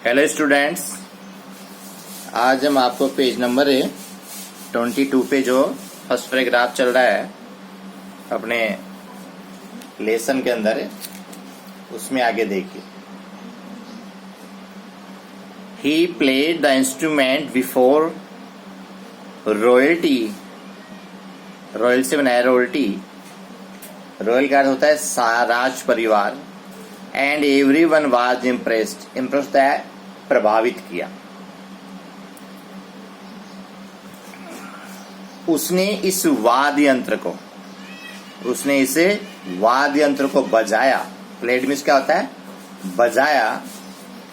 Hello students, आज हम आपको पेज नंबर 22 पे जो फर्स्ट पैराग्राफ चल रहा है अपने लेसन के अंदर उसमें आगे देखिए। He played the instrument before royalty. Royal से बनाया रॉयल्टी। रॉयल का अर्थ होता है राज परिवार। And everyone was impressed. Impressed है प्रभावित किया। उसने इस वाद्य यंत्र को बजाया। प्लेड मीन्स क्या होता है? बजाया।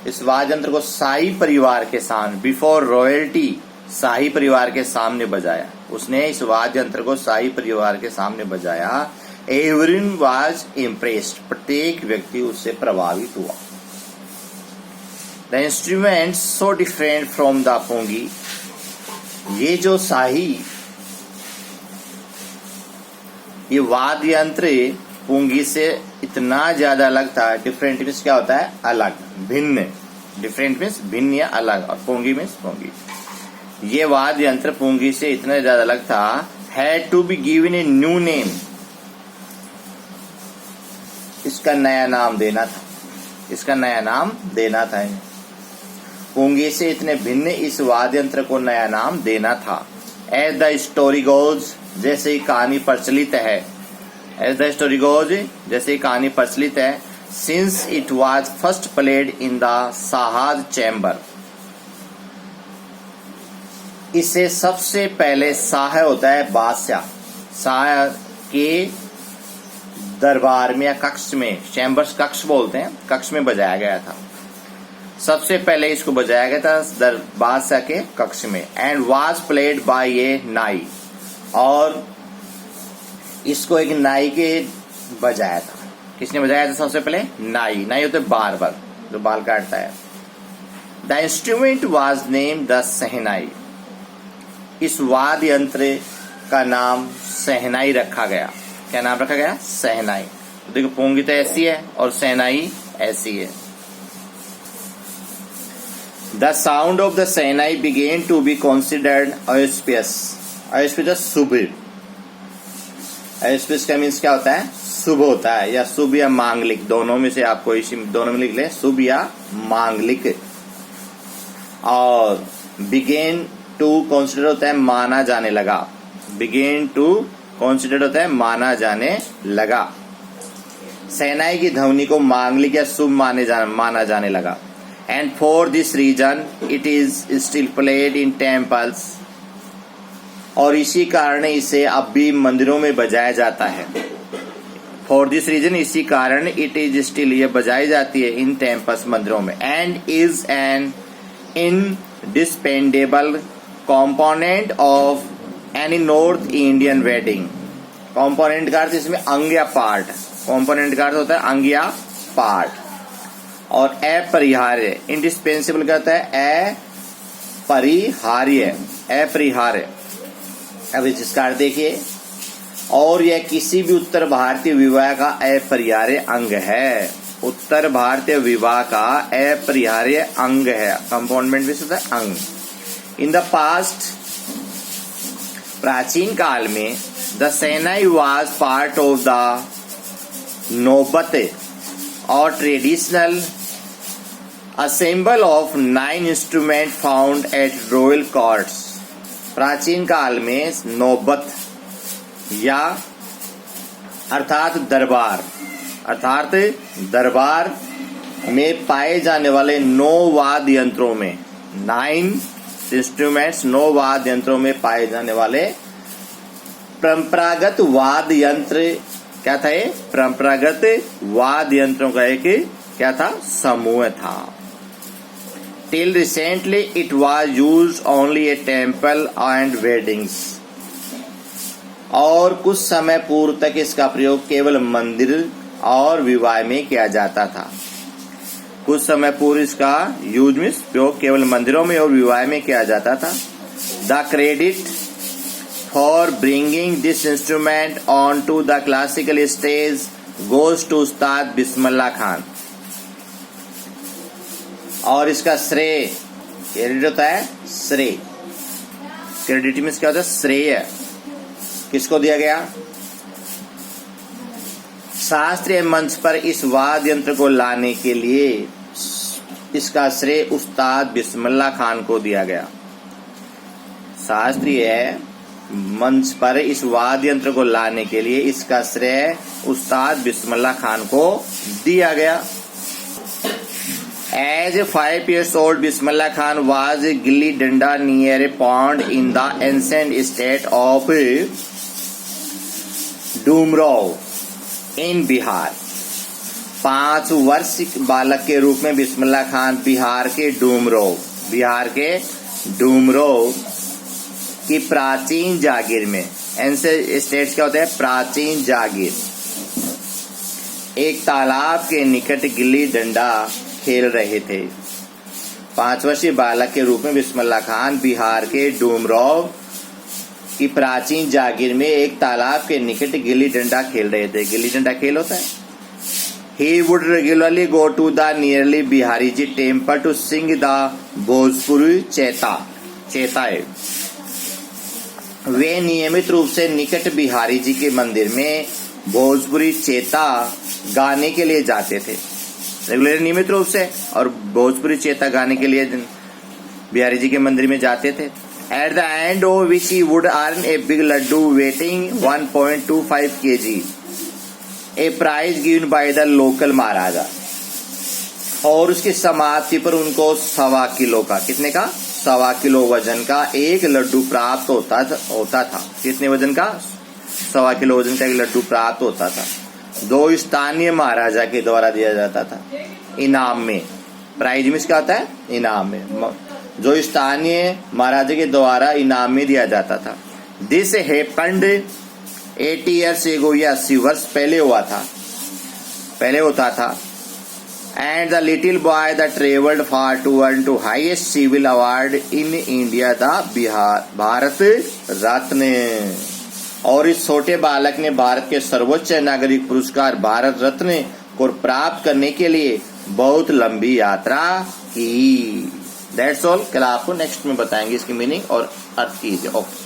इस वाद्य यंत्र को शाही परिवार के सामने, बिफोर रॉयल्टी, शाही परिवार के सामने बजाया। उसने इस वाद्य यंत्र को शाही परिवार के सामने बजाया। Everyone was impressed. प्रत्येक व्यक्ति उससे प्रभावित हुआ। The instrument so different from the pungi. ये जो शाही ये वाद्य यंत्र पुंगी से इतना ज्यादा अलग था। डिफरेंट मीन्स क्या होता है? अलग, भिन्न। डिफरेंट मीन्स भिन्न या अलग, और पुंगी मीन्स पुंगी। ये वाद्य यंत्र पुंगी से इतना ज्यादा अलग था। Had to be given a new name. इसका नया नाम देना था। पुंगी से इतने भिन्न इस वाद्य यंत्र को नया नाम देना था। एज द स्टोरी गोज, जैसे ही कहानी प्रचलित है। Since it was first played in the Shah's chamber. इसे सबसे पहले शाह होता है बादशाह, शाह के दरबार में या कक्ष में, चैम्बर्स कक्ष बोलते हैं, कक्ष में बजाया गया था। सबसे पहले इसको बजाया गया था बादशाह के कक्ष में। एंड वाज प्लेड बाय ए नाई। और इसको एक नाई के बजाया था। किसने बजाया था सबसे पहले? नाई। नाई होते बार्बर, जो बाल काटता है। The instrument was name the shehnai. इस वाद्य यंत्र का नाम सहनाई रखा गया। क्या नाम रखा गया? सहनाई। देखो पोंगी तो ऐसी है और सहनाई ऐसी है। The sound of the shehnai began to be considered auspicious. Auspicious शुभ। ऑस्पियस का मीन्स क्या होता है? शुभ होता है, या शुभ या मांगलिक, दोनों में से आपको दोनों में लिख ले, शुभ या मांगलिक। और बिगेन टू कंसिडर होता है माना जाने लगा। बिगेन टू कंसिडर होता है माना जाने लगा। सहनाई की ध्वनि को मांगलिक या शुभ माना जाने लगा। And for this reason it is still played in temples. और इसी कारण इसे अब भी मंदिरों में बजाया जाता है। फॉर दिस रीजन, इसी कारण, इट इज स्टिल, ये बजाई जाती है इन टेम्पल्स, मंदिरों में। And is an indispensable component of any north Indian wedding. Component का अर्थ इसमें अंग या पार्ट। कॉम्पोनेंट का अर्थ होता है अंग या पार्ट। और अपरिहार्य, इंडिस्पेंसिबल कहता है अपरिहार्य। अब इसका अर्थ देखिए। और यह किसी भी उत्तर भारतीय विवाह का अपरिहार्य अंग है। उत्तर भारतीय विवाह का अपरिहार्य अंग है। कंपोनेंट भी होता है अंग। इन द पास्ट, प्राचीन काल में, the shehnai was part of the नौबत और traditional assemble of 9 instrument found at royal courts. प्राचीन काल में नौबत या अर्थात दरबार में पाए जाने वाले 9 वाद्य यंत्रों में, 9 इंस्ट्रूमेंट्स, 9 वाद्य यंत्रों में पाए जाने वाले परंपरागत वाद्य यंत्र क्या था? ये परंपरागत वाद्य यंत्रों का एक क्या था? समूह था। Till recently it was used only A temple and weddings. और कुछ समय पूर्व तक इसका प्रयोग केवल मंदिर और विवाह में किया जाता था। कुछ समय पूर्व इसका यूज में प्रयोग केवल मंदिरों में और विवाह में किया जाता था। The credit for bringing this instrument on to the classical stage goes to Ustad Bismillah Khan. और इसका श्रेय, क्रेडिट होता है श्रेय, क्रेडिट मीन्स क्या होता है, श्रेय किसको दिया गया? शास्त्रीय मंच पर इस वाद्य यंत्र को लाने के लिए इसका श्रेय उस्ताद बिस्मिल्लाह खान को दिया गया। शास्त्रीय मंच पर इस वाद्य यंत्र को लाने के लिए इसका श्रेय उस्ताद बिस्मिल्लाह खान को दिया गया। As a 5 years old, Bismillah Khan was a gilli danda near a pond in the ancient state of Dumrao in Bihar। 5 वर्ष बालक के रूप में बिस्मिल्लाह खान बिहार के डूमरो की प्राचीन जागीर में, एंसेंट स्टेट्स क्या होते हैं? प्राचीन जागीर, एक तालाब के निकट गिल्ली डंडा खेल रहे थे। 5 वर्षीय बालक के रूप में बिस्मिल्लाह खान बिहार के डूमराव की प्राचीन जागीर में एक तालाब के निकट गिल्ली डंडा खेल रहे थे। गिल्ली डंडा खेल होता है। He would regularly go to the nearly Bihari ji temple to sing the Bhojpuri चेताए। वे नियमित रूप से निकट बिहारी जी के मंदिर में भोजपुरी चेता गाने के लिए जाते थे, रेगुलर नियमित रूप से, और भोजपुरी चेता गाने के लिए बिहारी जी के मंदिर में जाते थे। At the end of which he would earn a big laddoo weighing 1.25 kg, a prize given by the local maharaja. और उसकी समाप्ति पर उनको 1.25 किलो का, कितने का? 1.25 किलो वजन का एक लड्डू प्राप्त होता था। कितने वजन का? 1.25 किलो वजन का एक लड्डू प्राप्त होता था, जो स्थानीय महाराजा के द्वारा दिया जाता था इनाम में। प्राइज में क्या होता है? इनाम में, जो स्थानीय महाराजा के द्वारा इनाम में दिया जाता था। दिस हैपेंड 80 years ago, या 80 वर्ष पहले होता था। And the little boy the travelled far to earn to highest civil award in India, the Bharat Ratna. और इस छोटे बालक ने भारत के सर्वोच्च नागरिक पुरस्कार भारत रत्न को प्राप्त करने के लिए बहुत लंबी यात्रा की। That's all. कल आपको नेक्स्ट में बताएंगे इसकी मीनिंग और अर्थ कीजिए। ओके।